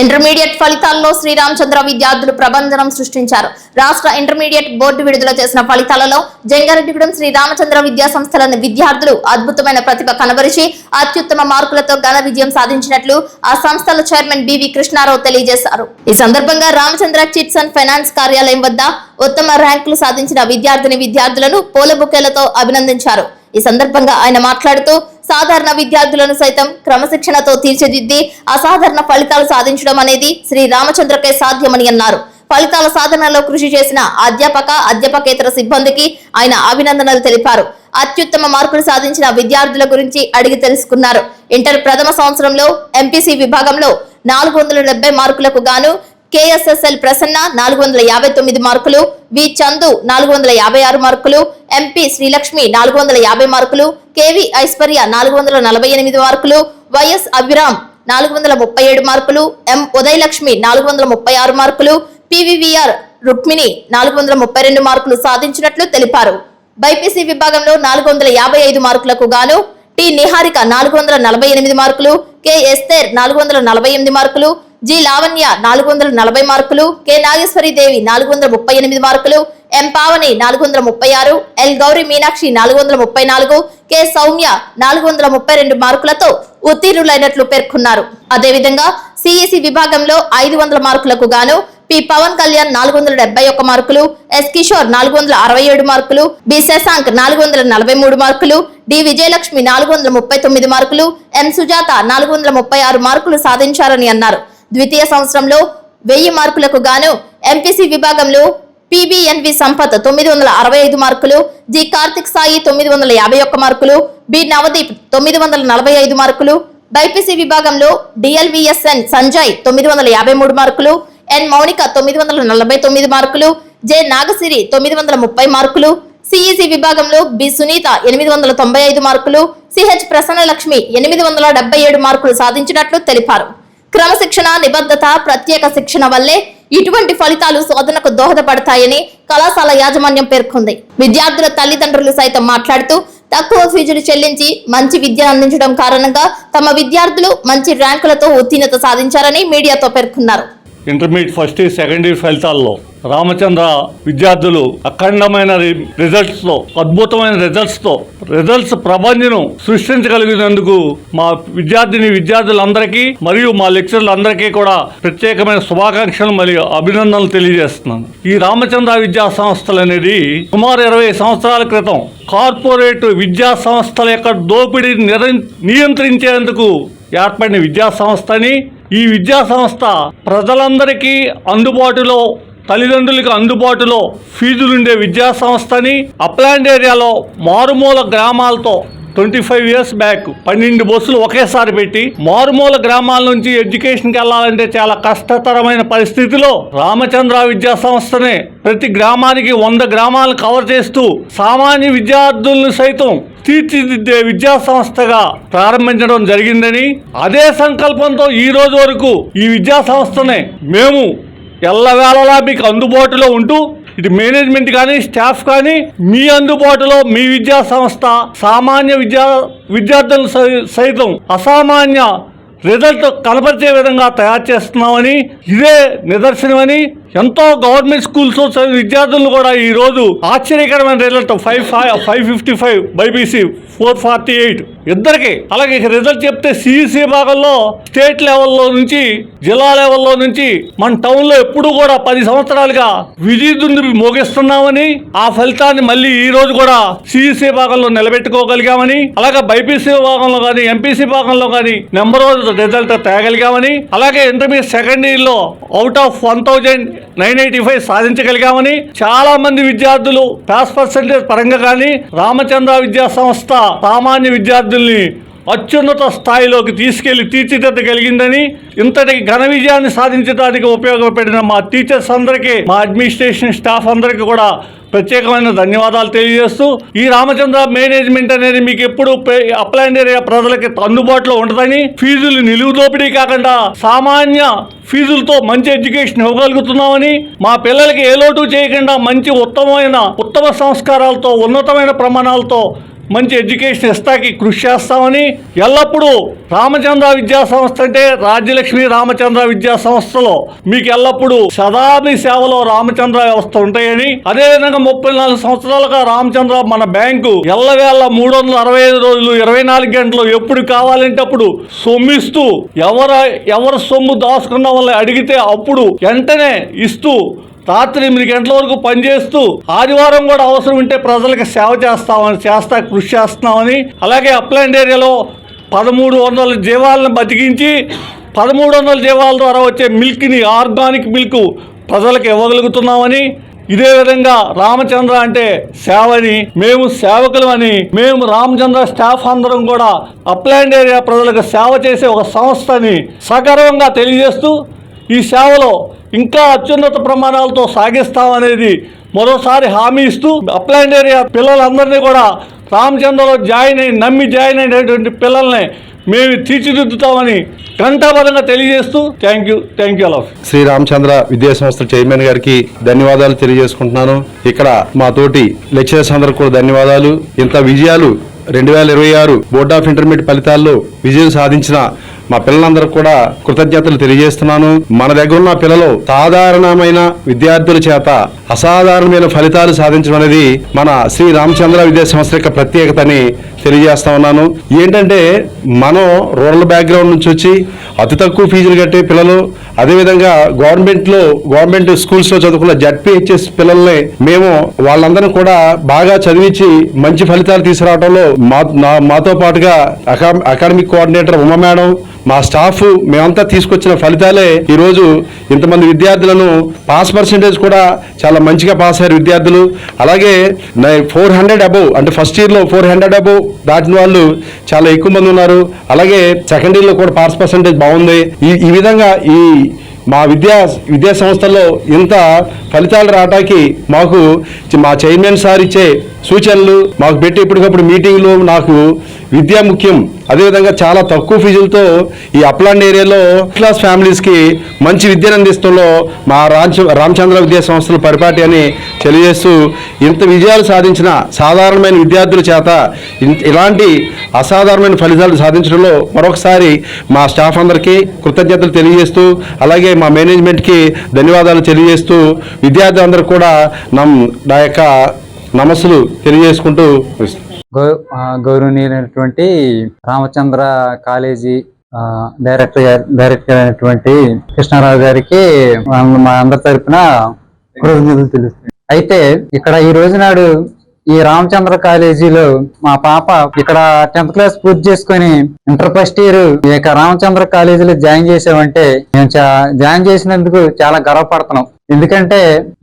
Intermediate ఫలితాల్లో శ్రీరామచంద్ర విద్యార్థులు ప్రభంజనం సృష్టించారు. రాష్ట్ర ఇంటర్మీడియట్ బోర్డు విడుదల చేసిన ఫలితాలలో జంగారెడ్డిగూడెం శ్రీరామచంద్ర విద్యా సంస్థల విద్యార్థులు అద్భుతమైన ప్రతిభ కనబరిచి అత్యుత్తమ మార్కులతో ఘన విజయం సాధించినట్లు ఆ సంస్థల చైర్మన్ బివి కృష్ణారావు తెలియజేశారు. ఈ సందర్భంగా రామచంద్ర చిట్స్ అండ్ ఫైనాన్స్ కార్యాలయం వద్ద ఉత్తమ ర్యాంకులు సాధించిన విద్యార్థులను పూల బుకేలతో అభినందించారు. ఈ సందర్భంగా ఆయన మాట్లాడుతూ సాధారణ విద్యార్థులను సైతం క్రమశిక్షణతో తీర్చిదిద్ది అసాధారణ ఫలితాలు సాధించడం అనేది శ్రీ రామచంద్రకే సాధ్యమని అన్నారు. ఫలితాల సాధనలో కృషి చేసిన అధ్యాపకేతర సిబ్బందికి ఆయన అభినందనలు తెలిపారు. అత్యుత్తమ మార్కులు సాధించిన విద్యార్థుల గురించి అడిగి తెలుసుకున్నారు. ఇంటర్ ప్రథమ సంవత్సరంలో ఎంపీసీ విభాగంలో 470 మార్కులకు గాను KSSL ప్రసన్న 459 మార్కులు, వి చందు 456 మార్కులు, MP శ్రీలక్ష్మి 450 మార్కులు, KV ఐశ్వర్య 448 మార్కులు, YS అభిరామ్ 437 మార్కులు, M ఉదయలక్ష్మి 436 మార్కులు, PVVR రుక్మిణి 432 మార్కులు సాధించినట్లు తెలిపారు. బైపీసీ విభాగంలో 455 మార్కులకు గాను టి నిహారిక 448 మార్కులు, K ఎస్తేర్ 448 మార్కులు, జి లావణ్య 440 మార్కులు, కె నాగేశ్వరి దేవి 438 మార్కులు, ఎం పావని 436, ఎల్ గౌరీ మీనాక్షి 434, కె సౌమ్య 432 మార్కులతో ఉత్తీర్ణులైనట్లు పేర్కొన్నారు. అదేవిధంగా సిఈసి విభాగంలో 500 మార్కులకు గాను పి పవన్ కళ్యాణ్ 471 మార్కులు, ఎస్ కిషోర్ 467 మార్కులు, బి శశాంక్ 443 మార్కులు, డి విజయలక్ష్మి 439 మార్కులు, ఎన్ సుజాత 436 మార్కులు సాధించారని అన్నారు. ద్వితీయ సంవత్సరంలో 1000 మార్కులకు గాను ఎంపీసీ విభాగంలో పిబిఎన్వి సంపత్ 965 మార్కులు, జి కార్తిక్ సాయి 951 మార్కులు, బి నవదీప్ 945 మార్కులు, బైపీసీ విభాగంలో డిఎల్విఎస్ఎన్ సంజయ్ 953 మార్కులు, ఎన్ మౌనిక 949 మార్కులు, జె నాగసిరి 930 మార్కులు, సిఈసి విభాగంలో బి సునీత 895 మార్కులు, సిహెచ్ ప్రసన్నలక్ష్మి 877 మార్కులు సాధించినట్లు తెలిపారు. క్రమశిక్షణ, నిబద్ధత, ప్రత్యేక శిక్షణ వల్లే ఇటువంటి ఫలితాలు సాధనకు దోహదపడతాయని కళాశాల యాజమాన్యం పేర్కొంది. విద్యార్థుల తల్లిదండ్రులు సైతం మాట్లాడుతూ తక్కువ ఫీజులు చెల్లించి మంచి విద్యను అందించడం కారణంగా తమ విద్యార్థులు మంచి ర్యాంకులతో ఉత్తీర్ణత సాధించారని మీడియాతో పేర్కొన్నారు. Intermediate first year second year ఫలితాల్లో రామచంద్ర విద్యార్థులు అఖండమైన రిజల్ట్స్తో, అద్భుతమైన రిజల్ట్స్ ప్రపంచం సృష్టించగలిగినందుకు మా విద్యార్థులందరికీ మరియు మా లెక్చరర్లందరికీ కూడా ప్రత్యేకమైన శుభాకాంక్షలు మరియు అభినందనలు తెలియజేస్తున్నాను. ఈ రామచంద్ర విద్యా సంస్థలు అనేది సుమారు 20 సంవత్సరాల క్రితం కార్పొరేట్ విద్యా సంస్థల యొక్క దోపిడీని నియంత్రించేందుకు ఏర్పడిన విద్యా సంస్థని, ఈ విద్యా సంస్థ ప్రజలందరికీ అందుబాటులో, తల్లిదండ్రులకు అందుబాటులో ఫీజులుండే విద్యా సంస్థని అప్లాండ్ ఏరియాలో మారుమూల గ్రామాలతో 25 years బ్యాక్ 12 బస్సులు ఒకేసారి పెట్టి మారుమూల గ్రామాల నుంచి ఎడ్యుకేషన్కి వెళ్ళాలంటే చాలా కష్టతరమైన పరిస్థితిలో రామచంద్ర విద్యా సంస్థనే ప్రతి గ్రామానికి 100 గ్రామాలను కవర్ చేస్తూ సామాన్య విద్యార్థులను సైతం తీర్చిదిద్దే విద్యా సంస్థగా ప్రారంభించడం జరిగిందని, అదే సంకల్పంతో ఈ రోజు వరకు ఈ విద్యా సంస్థనే మేము ఎల్లవేళలా మీకు అందుబాటులో ఉంటూ ఇటు మేనేజ్మెంట్ కానీ స్టాఫ్ కానీ మీ అందుబాటులో మీ విద్యా సంస్థ సామాన్య విద్యార్థులను సైతం అసామాన్య రిజల్ట్ కనపరిచే విధంగా తయారు చేస్తున్నామని, ఇదే నిదర్శనమని, ఎంతో గవర్నమెంట్ స్కూల్స్ విద్యార్థులను కూడా ఈరోజు ఆశ్చర్యకరమైన రిజల్ట్ 555, బైపీసీ 448 ఇద్దరికి. అలాగే రిజల్ట్ చెప్తే సిఈసి భాగంలో స్టేట్ లెవెల్లో నుంచి జిల్లా లెవెల్లో నుంచి మన టౌన్లో ఎప్పుడు కూడా 10 సంవత్సరాలుగా విజయదుందుబి మోగిస్తున్నామని, ఆ ఫలితాన్ని మళ్ళీ ఈ రోజు కూడా సిఈసి భాగంలో నిలబెట్టుకోగలిగామని, అలాగే బైపీసీ భాగంలో కానీ ఎంపీసీ భాగంలో కానీ నెంబర్ 1 రిజల్ట్ తేగలిగామని, అలాగే ఇంటర్మీడియట్ సెకండ్ ఇయర్లో అవుట్ ఆఫ్ 1985 సాధించగలిగామని, చాలా మంది విద్యార్థులు పాస్ పర్సెంటేజ్ పరంగా కానీ రామచంద్ర విద్యా సంస్థ సామాన్య విద్యార్థుల్ని అత్యున్నత స్థాయిలోకి తీసుకెళ్లి తీర్చిదిద్దగలిగిందని, ఇంతటి ఘన విజయాన్ని సాధించడానికి ఉపయోగపడిన మా టీచర్స్ అందరికీ, మా అడ్మినిస్ట్రేషన్ స్టాఫ్ అందరికీ కూడా ప్రత్యేకమైన ధన్యవాదాలు తెలియజేస్తూ, ఈ రామచంద్ర మేనేజ్మెంట్ అనేది మీకు ఎప్పుడు అప్లాండ్ ఏరియా ప్రజలకి అందుబాటులో ఉంటుందని, ఫీజులు నిలువు దోపిడీ కాకుండా సామాన్య ఫీజులతో మంచి ఎడ్యుకేషన్ ఇవ్వగలుగుతున్నామని, మా పిల్లలకి ఏ లోటు చేయకుండా మంచి ఉత్తమ సంస్కారాలతో ఉన్నతమైన ప్రమాణాలతో మంచి ఎడ్యుకేషన్ ఇస్తాకి కృషి చేస్తామని, ఎల్లప్పుడూ రామచంద్ర విద్యా సంస్థ అంటే రాజ్యలక్ష్మి రామచంద్ర విద్యా సంస్థలో మీకు ఎల్లప్పుడూ సదా మీ సేవలో రామచంద్ర వ్యవస్థ ఉంటాయని, అదేవిధంగా 34 సంవత్సరాలుగా రామచంద్ర మన బ్యాంకు ఎల్లవేళ 365 రోజులు 24 గంటలు ఎప్పుడు కావాలంటే అప్పుడు సొమ్మిస్తూ ఎవరు సొమ్ము దాచుకున్న వాళ్ళని అడిగితే అప్పుడు వెంటనే ఇస్తూ రాత్రి 8 గంటల వరకు పనిచేస్తూ ఆదివారం కూడా అవసరం ఉంటే ప్రజలకు సేవ చేస్తా కృషి చేస్తున్నామని, అలాగే అప్లాండ్ ఏరియాలో 1300 జీవాలను బతికించి 1300 జీవాల ద్వారా వచ్చే మిల్క్ని ఆర్గానిక్ మిల్క్ ప్రజలకు ఇవ్వగలుగుతున్నామని, ఇదే విధంగా రామచంద్ర అంటే సేవని, మేము సేవకులమని, మేము రామచంద్ర స్టాఫ్ అందరం కూడా అప్లాండ్ ఏరియా ప్రజలకు సేవ చేసే ఒక సంస్థని సగర్వంగా తెలియజేస్తూ ఈ సేవలో ఇంకా అత్యున్నత ప్రమాణాలతో సాగిస్తామనేది మరోసారి హామీ ఇస్తూ అప్లాండ్ ఏరియా పిల్లలందరినీ కూడా రామచంద్రలో నమ్మి జాయిన్ అయినటువంటి పిల్లల్ని మేము తీర్చిదిద్దుతామని ఘంటాపరంగా తెలియజేస్తూ థ్యాంక్ యూ అలా. శ్రీ రామచంద్ర విద్యా సంస్థ చైర్మన్ గారికి ధన్యవాదాలు తెలియజేసుకుంటున్నాను. ఇక్కడ మా తోటి లెక్చరర్స్ అందరికి కూడా ధన్యవాదాలు. ఇంత విజయాలు 2026 బోర్డ్ ఆఫ్ ఇంటర్మీడియట్ ఫలితాల్లో విజయం సాధించిన మా పిల్లలందరూ కూడా కృతజ్ఞతలు తెలియజేస్తున్నాను. మన దగ్గర ఉన్న పిల్లలు సాధారణమైన విద్యార్థుల చేత అసాధారణమైన ఫలితాలు సాధించడం అనేది మన శ్రీ రామచంద్ర విద్యా సంస్థ యొక్క ప్రత్యేకతని తెలియజేస్తా ఉన్నాను. ఏంటంటే మనం రూరల్ బ్యాక్గ్రౌండ్ నుంచి వచ్చి అతి తక్కువ ఫీజులు కట్టే పిల్లలు, అదేవిధంగా గవర్నమెంట్ స్కూల్స్ లో చదువుకున్న జడ్పీహెచ్ఎస్ పిల్లల్ని మేము వాళ్ళందరినీ కూడా బాగా చదివించి మంచి ఫలితాలు తీసుకురావడంలో మాతో పాటుగా అకాడమిక్ కోఆర్డినేటర్ ఉమా మేడం, మా స్టాఫ్ మేమంతా తీసుకొచ్చిన ఫలితాలే ఈరోజు ఇంతమంది విద్యార్థులను పాస్ పర్సెంటేజ్ కూడా చాలా మంచిగా పాస్ అయ్యారు విద్యార్థులు. అలాగే 400 అబోవ్ అంటే ఫస్ట్ ఇయర్లో 400 అబోవ్ దాటిన వాళ్ళు చాలా ఎక్కువ మంది ఉన్నారు. అలాగే సెకండ్ ఇయర్లో కూడా పాస్ పర్సెంటేజ్ బాగుంది. ఈ విధంగా మా విద్యా సంస్థల్లో ఇంత ఫలితాలు రావడానికి మాకు మా చైర్మన్ సార్ ఇచ్చే సూచనలు, మాకు పెట్టి ఇప్పటికప్పుడు మీటింగ్లు, నాకు విద్య ముఖ్యం, అదేవిధంగా చాలా తక్కువ ఫీజులతో ఈ అప్లాండ్ ఏరియాలో క్లాస్ ఫ్యామిలీస్కి మంచి విద్యను అందిస్తుంలో మా రామచంద్ర విద్యా సంస్థల పరిపాటి అని తెలియజేస్తూ, ఇంత విజయాలు సాధించిన సాధారణమైన విద్యార్థుల చేత ఇలాంటి అసాధారణమైన ఫలితాలు సాధించడంలో మరొకసారి మా స్టాఫ్ అందరికీ కృతజ్ఞతలు తెలియజేస్తూ, అలాగే మా మేనేజ్మెంట్కి ధన్యవాదాలు తెలియజేస్తూ, విద్యార్థులందరూ కూడా నా యొక్క నమస్సులు తెలియజేసుకుంటూ గౌరవనీయులైనటువంటి రామచంద్ర కాలేజీ డైరెక్టర్ అయినటువంటి కృష్ణారావు గారికి మా అందరి తరఫున కృతజ్ఞతలు తెలుస్తున్నాయి. అయితే ఇక్కడ ఈ రోజు నాడు ఈ రామచంద్ర కాలేజీలో మా పాప ఇక్కడ 10th క్లాస్ పూర్తి చేసుకుని ఇంటర్ ఫస్ట్ ఇయర్ ఈ యొక్క రామచంద్ర కాలేజీలో జాయిన్ చేసామంటే మేము జాయిన్ చేసినందుకు చాలా గర్వపడుతున్నాం. ఎందుకంటే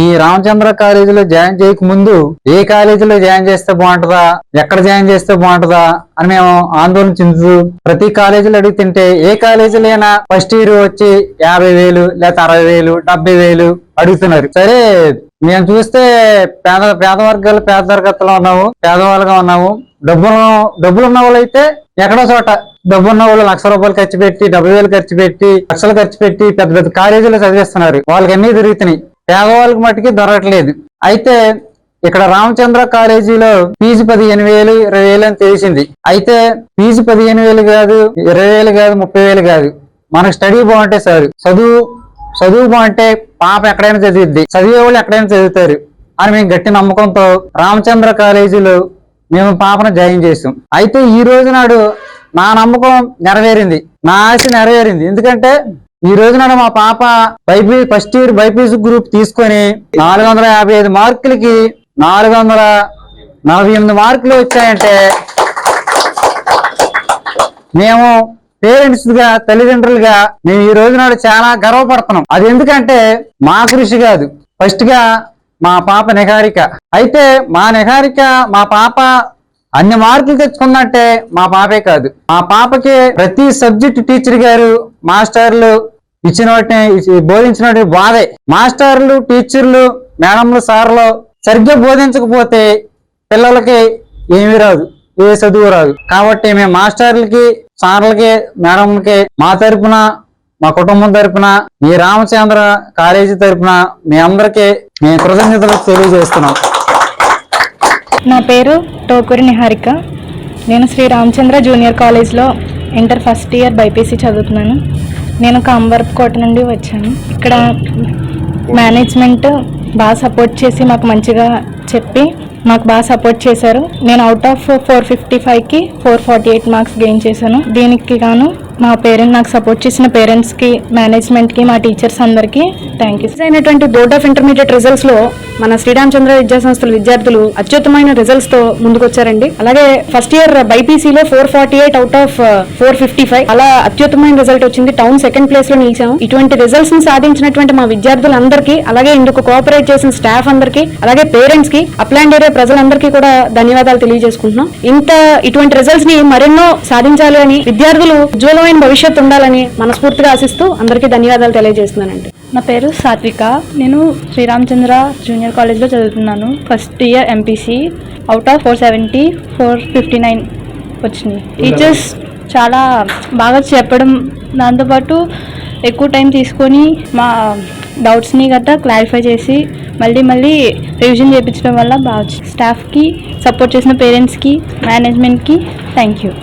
ఈ రామచంద్ర కాలేజీలో జాయిన్ చేయక ముందు ఏ కాలేజీలో జాయిన్ చేస్తే బాగుంటుందా, ఎక్కడ జాయిన్ చేస్తే బాగుంటుందా అని మేము ఆందోళన చెందుతూ ప్రతి కాలేజీలో అడుగుతుంటే ఏ కాలేజీలో అయినా ఫస్ట్ ఇయర్ వచ్చి 50,000 లేదా 60,000 70,000 అడుగుతున్నారు. సరే మేము చూస్తే పేద వర్గాలు పేద తరగతిలో ఉన్నాము, పేదవాళ్ళుగా ఉన్నాము. డబ్బులు ఉన్న వాళ్ళు అయితే ఎక్కడో చోట డబ్బున్న వాళ్ళు ₹1,00,000 ఖర్చు పెట్టి 70,000 ఖర్చు పెట్టి లక్షలు ఖర్చు పెట్టి పెద్ద పెద్ద కాలేజీలో చదివిస్తున్నారు. వాళ్ళకి అన్ని దొరుకుతున్నాయి, పేదవాళ్ళకి మట్టికి దొరకట్లేదు. అయితే ఇక్కడ రామచంద్ర కాలేజీలో ఫీజు 15,000 20,000 అని తెలిసింది. అయితే ఫీజు 15,000 కాదు, 20,000 కాదు, 30,000 కాదు. మనకు స్టడీ బాగుంటే సార్, చదువు బాగుంటే పాప ఎక్కడైనా చదివిద్ది, చదివే వాళ్ళు ఎక్కడైనా చదువుతారు అని మేము గట్టి నమ్మకంతో రామచంద్ర కాలేజీలో మేము పాపను జాయిన్ చేసాం. అయితే ఈ రోజు నాడు నా నమ్మకం నెరవేరింది, నా ఆశ నెరవేరింది. ఎందుకంటే ఈ రోజు నాడు మా పాప ఫస్ట్ ఇయర్ బైపీసీ గ్రూప్ తీసుకొని 455 మార్కులకి 448 మార్కులు వచ్చాయంటే మేము పేరెంట్స్ గా, తల్లిదండ్రులుగా మేము ఈ రోజు నాడు చాలా గర్వపడుతున్నాం. అది ఎందుకంటే మా కృషి కాదు, ఫస్ట్ గా మా పాప నిహారిక. అయితే మా పాప అన్ని మార్కులు తెచ్చుకుందంటే మా పాపే కాదు, మా పాపకి ప్రతి సబ్జెక్ట్ టీచర్ గారు మాస్టర్లు ఇచ్చిన వాటిని బోధించిన బాధే. మాస్టర్లు టీచర్లు మేడంలు సార్లు సరిగ్గా బోధించకపోతే పిల్లలకి ఏమీ రాదు, ఏ చదువు రాదు. కాబట్టి మేము మాస్టర్లకి సార్లకి మేడంలకి మా తరపున, మా కుటుంబం తరపున, ఈ రామచంద్ర కాలేజీ తరపున మీ అందరికీ మేము కృతజ్ఞతలు తెలియజేస్తున్నాం. నా పేరు టోకూరి నిహారిక. నేను శ్రీ రామచంద్ర జూనియర్ కాలేజ్లో ఇంటర్ ఫస్ట్ ఇయర్ బైపీసీ చదువుతున్నాను. నేను కాంబర్కోట నుండి వచ్చాను. ఇక్కడ మేనేజ్మెంట్ బాగా సపోర్ట్ చేసి మాకు మంచిగా చెప్పి మాకు బాగా సపోర్ట్ చేశారు. నేను అవుట్ ఆఫ్ 455కి 448 మార్క్స్ గెయిన్ చేశాను. దీనికి గాను నాకు సపోర్ట్ చేసిన పేరెంట్స్కి, మేనేజ్మెంట్కి, మా టీచర్స్ అందరికీ థ్యాంక్ యూ. అయినటువంటి బోర్డ్ ఆఫ్ ఇంటర్మీడియట్ రిజల్ట్స్ లో మన శ్రీరామచంద్ర విద్యా సంస్థల విద్యార్థులు అత్యుత్తమైన రిజల్ట్స్ తో ముందుకొచ్చారండి. అలాగే ఫస్ట్ ఇయర్ బైపీసీలో 448 అవుట్ ఆఫ్ 455 అలా అత్యుత్తమైన రిజల్ట్ వచ్చింది. టౌన్ సెకండ్ ప్లేస్ లో నిలిచాము. ఇటువంటి రిజల్ట్స్ ని సాధించినటువంటి మా విద్యార్థులందరికీ, అలాగే ఇందుకు కోఆపరేట్ చేసిన స్టాఫ్ అందరికీ, అలాగే పేరెంట్స్ కి, అప్లాండ్ ఏరియా ప్రజలందరికీ కూడా ధన్యవాదాలు తెలియజేసుకుంటున్నాం. ఇటువంటి రిజల్ట్స్ ని మరెన్నో సాధించాలి అని, విద్యార్థులు ఉజ్వలమైన భవిష్యత్తు ఉండాలని మనస్ఫూర్తిగా ఆశిస్తూ అందరికీ ధన్యవాదాలు తెలియజేస్తున్నానండి. నా పేరు సాత్విక. నేను శ్రీరామచంద్ర జూనియర్ కాలేజ్లో చదువుతున్నాను. First year MPC. Out of 470 459 వచ్చినాయి. టీచర్స్ చాలా బాగా చెప్పడం, దాంతోపాటు ఎక్కువ టైం తీసుకొని మా డౌట్స్ని గట్రా క్లారిఫై చేసి మళ్ళీ రివిజన్ చేయించడం వల్ల బాగా స్టాఫ్కి, సపోర్ట్ చేసిన పేరెంట్స్కి, మేనేజ్మెంట్కి థ్యాంక్ యూ.